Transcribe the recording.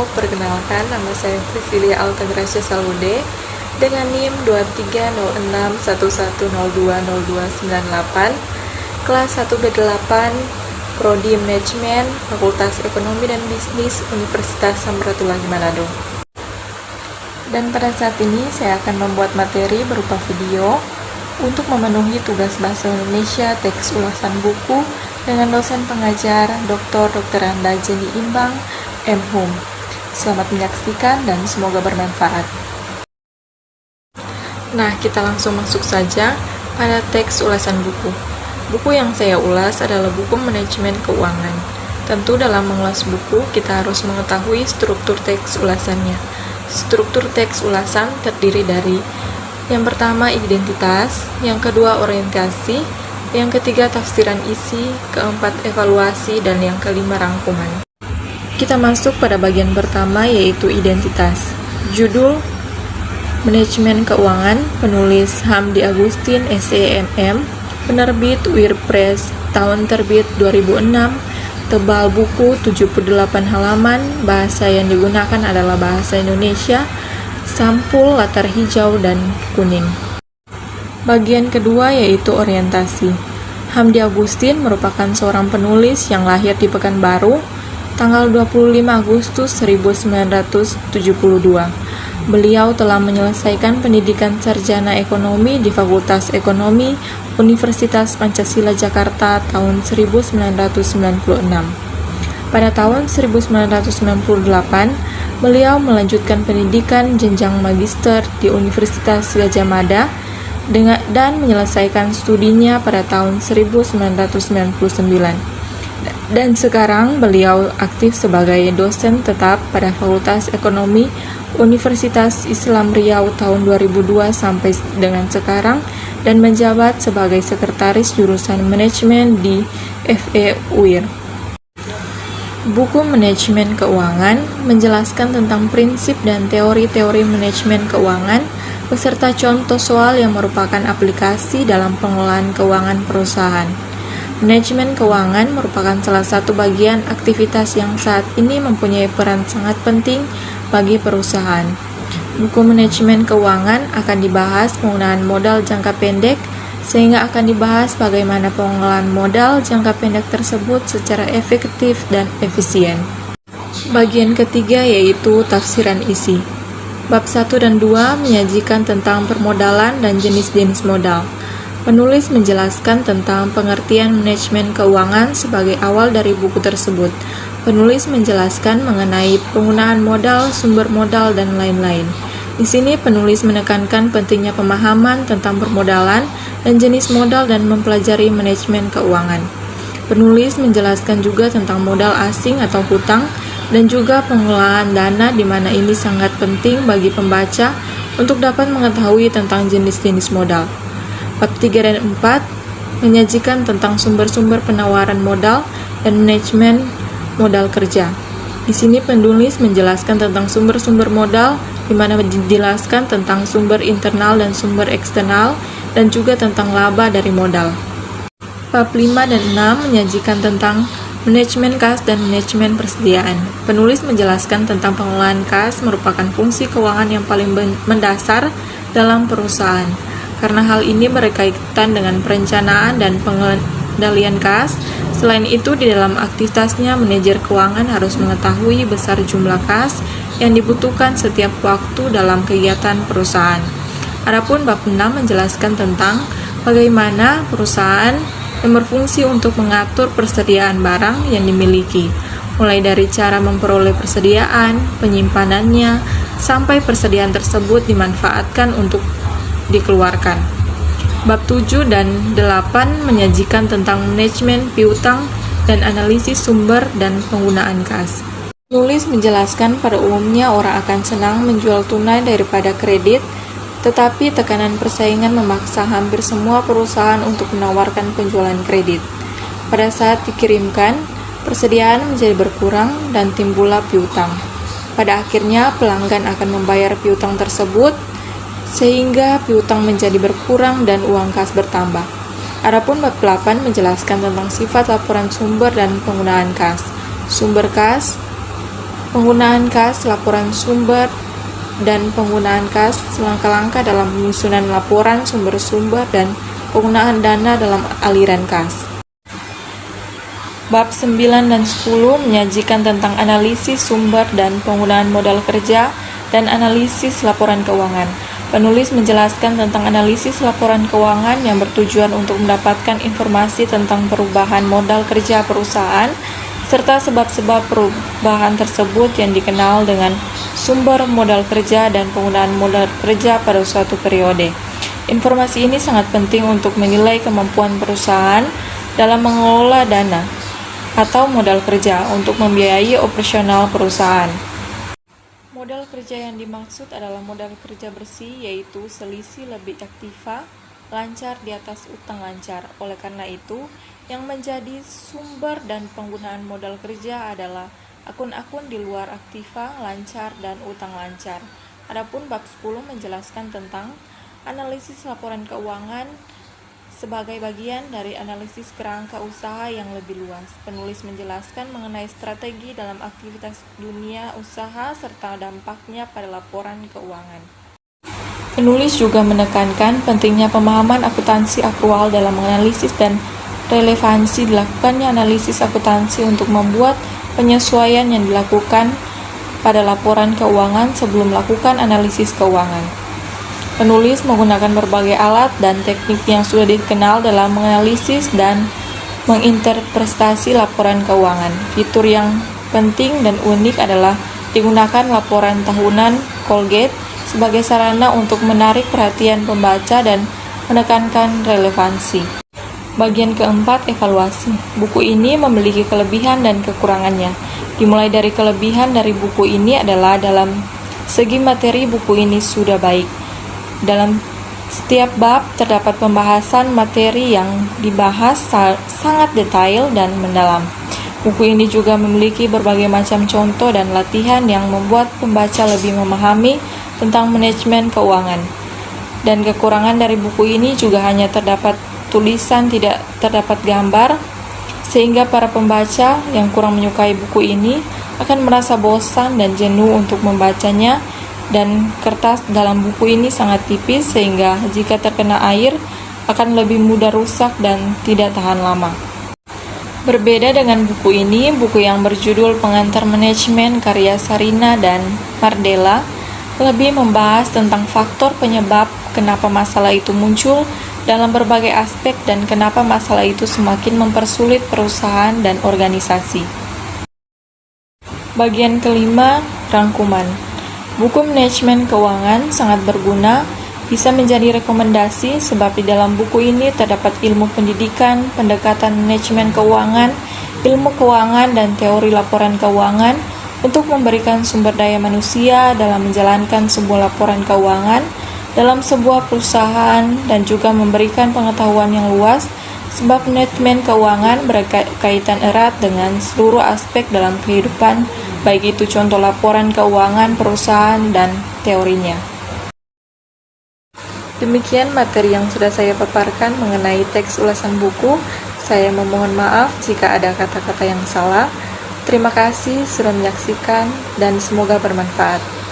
Halo, perkenalkan nama saya Priscilia Altagracia Salude dengan NIM 230611020298, kelas 1B8, Prodi Manajemen, Fakultas Ekonomi dan Bisnis, Universitas Samratulangi Manado. Dan pada saat ini saya akan membuat materi berupa video untuk memenuhi tugas Bahasa Indonesia teks ulasan buku dengan dosen pengajar Dr. Anda Jenny Imbang, M.Hum. Selamat menyaksikan dan semoga bermanfaat. Nah, kita langsung masuk saja pada teks ulasan buku. Buku yang saya ulas adalah buku manajemen keuangan. Tentu dalam mengulas buku, kita harus mengetahui struktur teks ulasannya. Struktur teks ulasan terdiri dari yang pertama identitas, yang kedua orientasi, yang ketiga tafsiran isi, keempat evaluasi, dan yang kelima rangkuman. Kita masuk pada bagian pertama yaitu identitas. Judul Manajemen Keuangan, penulis Hamdi Agustin SEMM, penerbit UIR Press, tahun terbit 2006, tebal buku 78 halaman, bahasa yang digunakan adalah bahasa Indonesia, sampul latar hijau dan kuning. Bagian kedua yaitu orientasi. Hamdi Agustin merupakan seorang penulis yang lahir di Pekanbaru, tanggal 25 Agustus 1972. Beliau telah menyelesaikan pendidikan sarjana ekonomi di Fakultas Ekonomi Universitas Pancasila Jakarta tahun 1996. Pada tahun 1998, beliau melanjutkan pendidikan jenjang magister di Universitas Gadjah Mada dan menyelesaikan studinya pada tahun 1999. Dan sekarang beliau aktif sebagai dosen tetap pada Fakultas Ekonomi Universitas Islam Riau tahun 2002 sampai dengan sekarang dan menjabat sebagai sekretaris jurusan manajemen di FE UIR. Buku Manajemen Keuangan menjelaskan tentang prinsip dan teori-teori manajemen keuangan beserta contoh soal yang merupakan aplikasi dalam pengelolaan keuangan perusahaan. Manajemen keuangan merupakan salah satu bagian aktivitas yang saat ini mempunyai peran sangat penting bagi perusahaan. Buku Manajemen Keuangan akan dibahas penggunaan modal jangka pendek, sehingga akan dibahas bagaimana pengelolaan modal jangka pendek tersebut secara efektif dan efisien. Bagian ketiga yaitu tafsiran isi. Bab 1 dan 2 menyajikan tentang permodalan dan jenis-jenis modal. Penulis menjelaskan tentang pengertian manajemen keuangan sebagai awal dari buku tersebut. Penulis menjelaskan mengenai penggunaan modal, sumber modal, dan lain-lain. Di sini penulis menekankan pentingnya pemahaman tentang permodalan dan jenis modal dan mempelajari manajemen keuangan. Penulis menjelaskan juga tentang modal asing atau hutang dan juga pengelolaan dana di mana ini sangat penting bagi pembaca untuk dapat mengetahui tentang jenis-jenis modal. Bab 3 dan 4 menyajikan tentang sumber-sumber penawaran modal dan manajemen modal kerja. Di sini penulis menjelaskan tentang sumber-sumber modal di mana dijelaskan tentang sumber internal dan sumber eksternal dan juga tentang laba dari modal. Bab 5 dan 6 menyajikan tentang manajemen kas dan manajemen persediaan. Penulis menjelaskan tentang pengelolaan kas merupakan fungsi keuangan yang paling mendasar dalam perusahaan. Karena hal ini berkaitan dengan perencanaan dan pengendalian kas. Selain itu, di dalam aktivitasnya, manajer keuangan harus mengetahui besar jumlah kas yang dibutuhkan setiap waktu dalam kegiatan perusahaan. Adapun bab 6 menjelaskan tentang bagaimana perusahaan yang berfungsi untuk mengatur persediaan barang yang dimiliki, mulai dari cara memperoleh persediaan, penyimpanannya, sampai persediaan tersebut dimanfaatkan untuk dikeluarkan. Bab 7 dan 8 menyajikan tentang manajemen piutang dan analisis sumber dan penggunaan kas. Penulis menjelaskan pada umumnya orang akan senang menjual tunai daripada kredit, tetapi tekanan persaingan memaksa hampir semua perusahaan untuk menawarkan penjualan kredit. Pada saat dikirimkan, persediaan menjadi berkurang dan timbullah piutang. Pada akhirnya pelanggan akan membayar piutang tersebut, sehingga piutang menjadi berkurang dan uang kas bertambah. Adapun bab 8 menjelaskan tentang sifat laporan sumber dan penggunaan kas. Sumber kas penggunaan kas, laporan sumber, dan penggunaan kas, langkah-langkah dalam penyusunan laporan sumber-sumber, dan penggunaan dana dalam aliran kas. Bab 9 dan 10 menyajikan tentang analisis sumber dan penggunaan modal kerja dan analisis laporan keuangan. Penulis menjelaskan tentang analisis laporan keuangan yang bertujuan untuk mendapatkan informasi tentang perubahan modal kerja perusahaan serta sebab-sebab perubahan tersebut yang dikenal dengan sumber modal kerja dan penggunaan modal kerja pada suatu periode. Informasi ini sangat penting untuk menilai kemampuan perusahaan dalam mengelola dana atau modal kerja untuk membiayai operasional perusahaan. Modal kerja yang dimaksud adalah modal kerja bersih, yaitu selisih lebih aktiva lancar di atas utang lancar. Oleh karena itu, yang menjadi sumber dan penggunaan modal kerja adalah akun-akun di luar aktiva lancar dan utang lancar. Adapun bab 10 menjelaskan tentang analisis laporan keuangan sebagai bagian dari analisis kerangka usaha yang lebih luas. Penulis menjelaskan mengenai strategi dalam aktivitas dunia usaha serta dampaknya pada laporan keuangan. Penulis juga menekankan pentingnya pemahaman akuntansi akrual dalam menganalisis dan relevansi dilakukannya analisis akuntansi untuk membuat penyesuaian yang dilakukan pada laporan keuangan sebelum melakukan analisis keuangan. Penulis menggunakan berbagai alat dan teknik yang sudah dikenal dalam menganalisis dan menginterpretasi laporan keuangan. Fitur yang penting dan unik adalah digunakan laporan tahunan Colgate sebagai sarana untuk menarik perhatian pembaca dan menekankan relevansi. Bagian keempat, evaluasi. Buku ini memiliki kelebihan dan kekurangannya. Dimulai dari kelebihan dari buku ini adalah dalam segi materi buku ini sudah baik. Dalam setiap bab terdapat pembahasan materi yang dibahas sangat detail dan mendalam. Buku ini juga memiliki berbagai macam contoh dan latihan yang membuat pembaca lebih memahami tentang manajemen keuangan. Dan kekurangan dari buku ini juga hanya terdapat tulisan, tidak terdapat gambar, sehingga para pembaca yang kurang menyukai buku ini akan merasa bosan dan jenuh untuk membacanya. Dan kertas dalam buku ini sangat tipis sehingga jika terkena air akan lebih mudah rusak dan tidak tahan lama. Berbeda dengan buku ini, buku yang berjudul Pengantar Manajemen karya Sarina dan Mardella lebih membahas tentang faktor penyebab kenapa masalah itu muncul dalam berbagai aspek dan kenapa masalah itu semakin mempersulit perusahaan dan organisasi. Bagian kelima, rangkuman. Buku manajemen keuangan sangat berguna, bisa menjadi rekomendasi sebab di dalam buku ini terdapat ilmu pendidikan, pendekatan manajemen keuangan, ilmu keuangan, dan teori laporan keuangan untuk memberikan sumber daya manusia dalam menjalankan sebuah laporan keuangan dalam sebuah perusahaan dan juga memberikan pengetahuan yang luas sebab manajemen keuangan berkaitan erat dengan seluruh aspek dalam kehidupan, baik itu contoh laporan keuangan perusahaan dan teorinya. Demikian materi yang sudah saya paparkan mengenai teks ulasan buku. Saya memohon maaf jika ada kata-kata yang salah. Terima kasih sudah menyaksikan dan semoga bermanfaat.